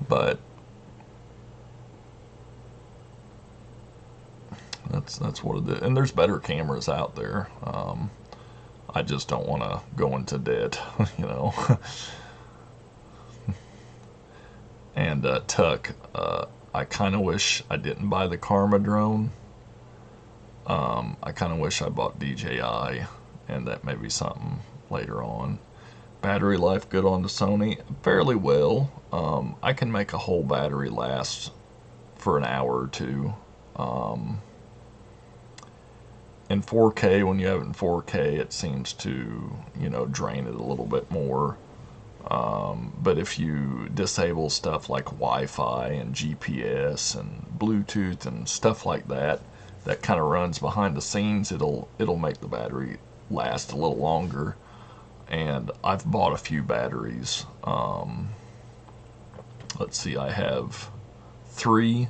[SPEAKER 1] But that's what it is. And there's better cameras out there. I just don't want to go into debt, you know. And Tuck, I kind of wish I didn't buy the Karma drone. I kind of wish I bought DJI, and that may be something later on. Battery life good on the Sony? Fairly well. I can make a whole battery last for an hour or two. In 4K, when you have it in 4K, it seems to, you know, drain it a little bit more. But if you disable stuff like Wi-Fi and GPS and Bluetooth and stuff like that, that kind of runs behind the scenes, it'll make the battery last a little longer. And I've bought a few batteries. Let's see, I have 3,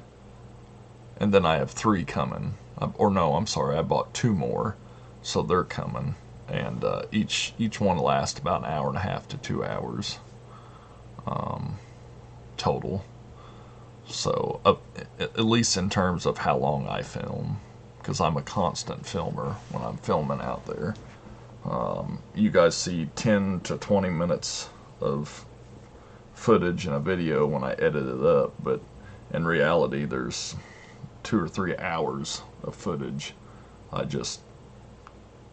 [SPEAKER 1] and then I have 3 coming. Or no, I'm sorry, I bought 2 more, so they're coming. And each one lasts about an hour and a half to 2 hours total. So at least in terms of how long I film, because I'm a constant filmer when I'm filming out there. You guys see 10 to 20 minutes of footage in a video when I edit it up, but in reality there's 2 or 3 hours of footage. I just,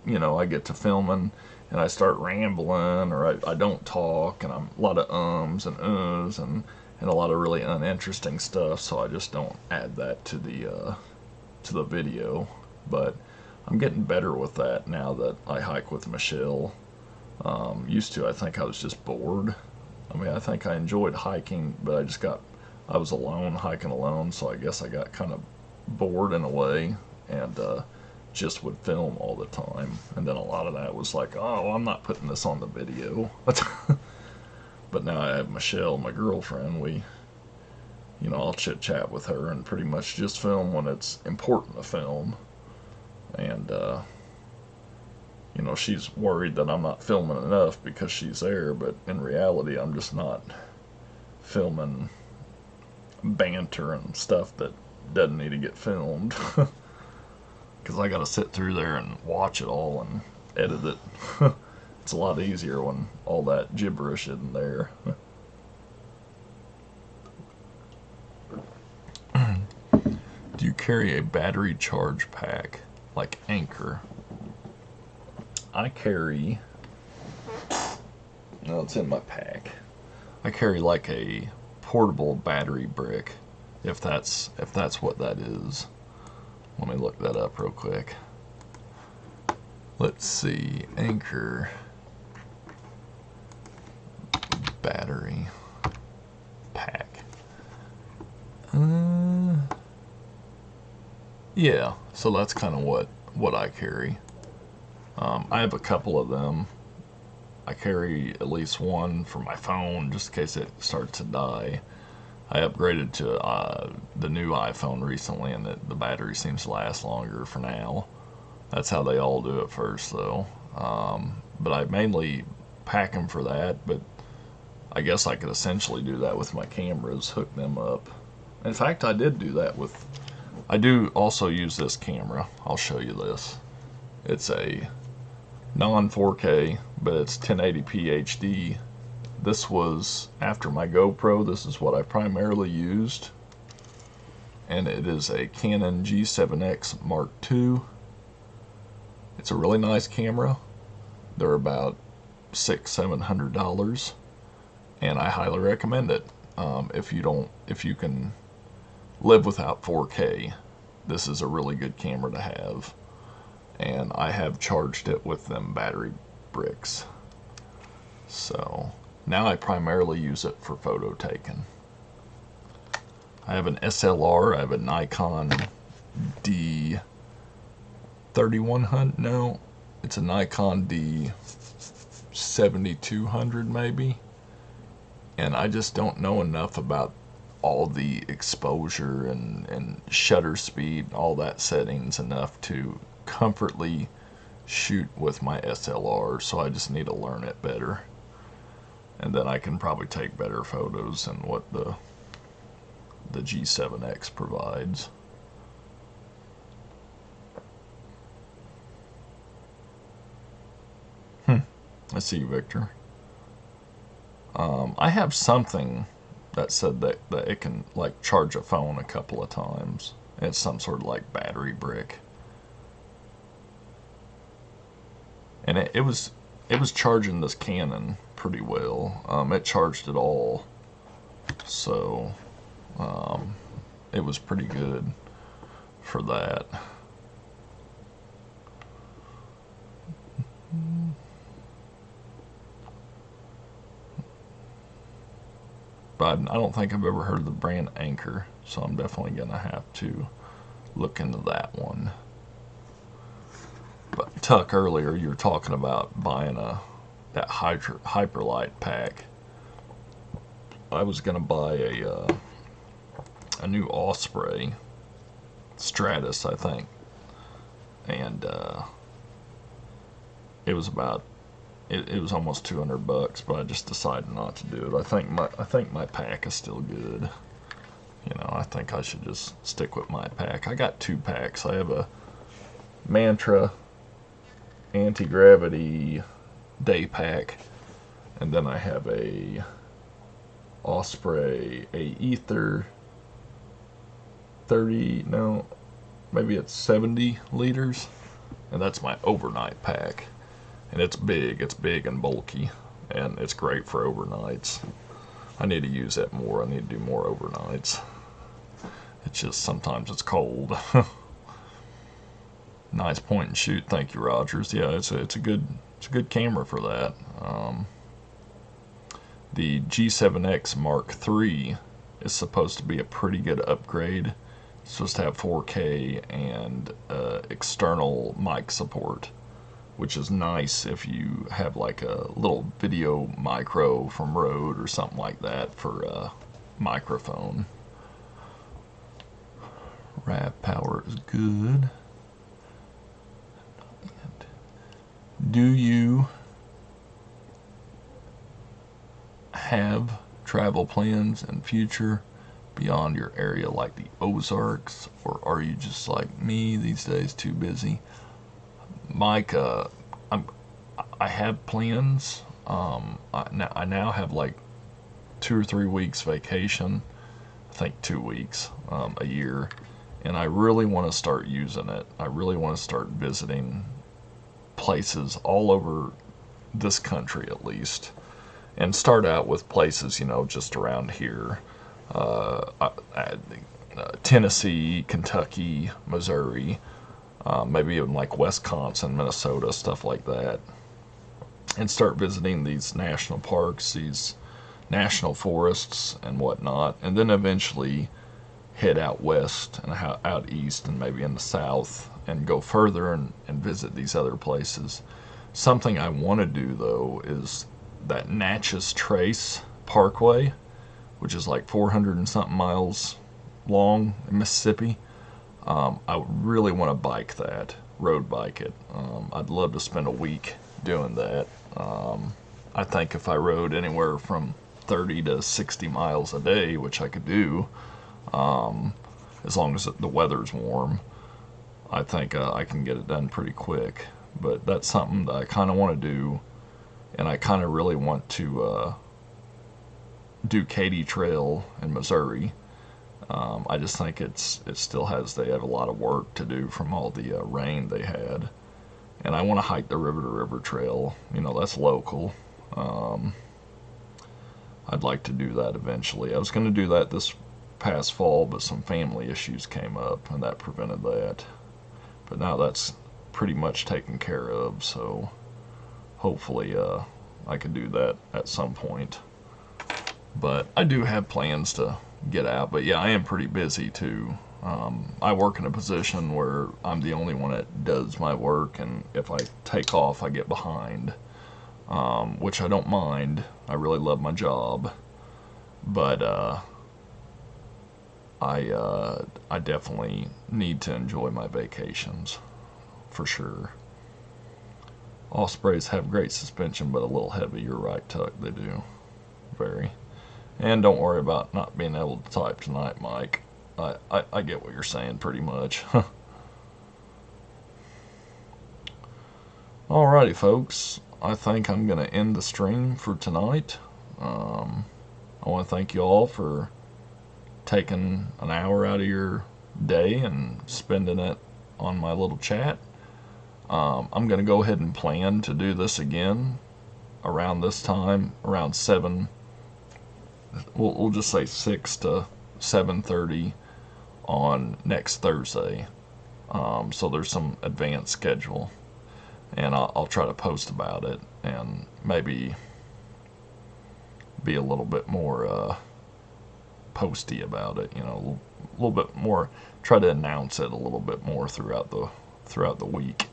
[SPEAKER 1] you know, I get to filming and I start rambling, or I don't talk, and I'm a lot of ums and uhs and a lot of really uninteresting stuff, so I just don't add that to the video. But I'm getting better with that now that I hike with Michelle. Used to, I think I was just bored. I mean, I think I enjoyed hiking, but I was alone, hiking alone, so I guess I got kind of bored in a way, and just would film all the time. And then a lot of that was like, oh, I'm not putting this on the video. But now I have Michelle, my girlfriend. We, you know, I'll chit chat with her and pretty much just film when it's important to film. And you know, she's worried that I'm not filming enough because she's there, but in reality I'm just not filming banter and stuff that doesn't need to get filmed. Because I gotta sit through there and watch it all and edit it. It's a lot easier when all that gibberish isn't there. Do you carry a battery charge pack like Anchor? I carry, no, it's in my pack. I carry like a portable battery brick, if that's what that is. Let me look that up real quick. Let's see, Anchor battery pack. Yeah, so that's kind of what I carry. I have a couple of them. I carry at least one for my phone just in case it starts to die. I upgraded to the new iPhone recently, and the battery seems to last longer for now. That's how they all do it first, though. But I mainly pack them for that, but I guess I could essentially do that with my cameras, hook them up. In fact, I did do that with... I do also use this camera. I'll show you this. It's a non-4K, but it's 1080p HD. This was after my GoPro. This is what I primarily used. And it is a Canon G7X Mark II. It's a really nice camera. They're about $600-700, and I highly recommend it. If you can live without 4K, this is a really good camera to have. and I have charged it with them battery bricks. So now I primarily use it for photo taking. I have an SLR, I have a Nikon D3100, no, it's a Nikon D7200 maybe, and I just don't know enough about all the exposure and shutter speed, all that settings enough to comfortably shoot with my SLR, so I just need to learn it better. And then I can probably take better photos than what the G7X provides. I see you, Victor. I have something that said that it can like charge a phone a couple of times. It's some sort of like battery brick. And it was charging this Canon pretty well. It charged it all. So it was pretty good for that. But I don't think I've ever heard of the brand Anchor, so I'm definitely going to have to look into that one. But Tuck, earlier you were talking about buying that Hyperlight pack. I was going to buy a new Osprey Stratus, I think, and it was about it was almost $200, but I just decided not to do it. I think my pack is still good. You know, I think I should just stick with my pack. I got two packs. I have a Mantra anti-gravity day pack, and then I have a Osprey Ether 30, no, maybe it's 70 liters, and that's my overnight pack. And it's big and bulky, and it's great for overnights. I need to use that more. I need to do more overnights. It's just sometimes it's cold. Nice point and shoot. Thank you, Rogers. Yeah, it's a good camera for that. The G7X Mark III is supposed to be a pretty good upgrade. It's supposed to have 4K and external mic support, which is nice if you have like a little video micro from Rode or something like that for a microphone. RAV power is good. Do you have travel plans in future beyond your area like the Ozarks, or are you just like me these days, too busy? Mike, I have plans. I now have like 2 or 3 weeks vacation. I think 2 weeks a year, and I really want to start using it. I really want to start visiting places all over this country at least, and start out with places, you know, just around here. Tennessee, Kentucky, Missouri, maybe even like Wisconsin, Minnesota, stuff like that, and start visiting these national parks, these national forests and whatnot, and then eventually head out west and out east and maybe in the south and go further and visit these other places. Something I want to do though is that Natchez Trace Parkway, which is like 400 and something miles long in Mississippi. I really want to road bike it. I'd love to spend a week doing that. I think if I rode anywhere from 30 to 60 miles a day, which I could do, as long as the weather's warm, I think I can get it done pretty quick. But that's something that I kind of want to do, and I kind of really want to do Katy Trail in Missouri. I just think they have a lot of work to do from all the rain they had, and I want to hike the River to River Trail. You know, that's local. I'd like to do that eventually. I was going to do that this past fall, but some family issues came up and that prevented that. But now that's pretty much taken care of. So hopefully I can do that at some point. But I do have plans to get out. But yeah, I am pretty busy too. I work in a position where I'm the only one that does my work, and if I take off, I get behind, which I don't mind. I really love my job, but I definitely need to enjoy my vacations, for sure. Ospreys have great suspension, but a little heavy. You're right, Tuck. They do. Very. And don't worry about not being able to type tonight, Mike. I get what you're saying pretty much. Alrighty, folks. I think I'm going to end the stream for tonight. I want to thank you all for taking an hour out of your day and spending it on my little chat. I'm going to go ahead and plan to do this again around this time, around 7. We'll just say 6 to 7:30 on next Thursday. So there's some advanced schedule, and I'll try to post about it and maybe be a little bit more posty about it. You know, a little bit more. Try to announce it a little bit more throughout the week.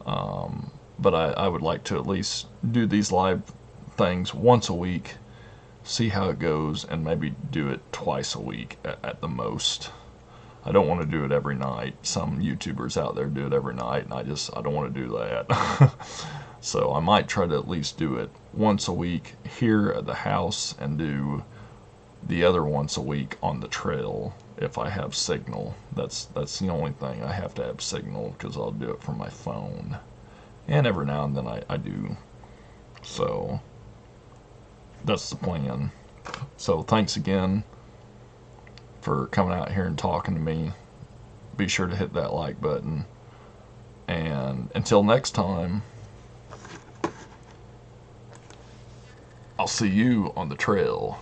[SPEAKER 1] But I would like to at least do these live things once a week, see how it goes, and maybe do it twice a week at the most. I don't want to do it every night. Some YouTubers out there do it every night, and I don't want to do that. So I might try to at least do it once a week here at the house and do the other once a week on the trail if I have signal. That's the only thing. I have to have signal because I'll do it from my phone. And every now and then I do. So that's the plan. So thanks again for coming out here and talking to me. Be sure to hit that like button. And until next time, I'll see you on the trail.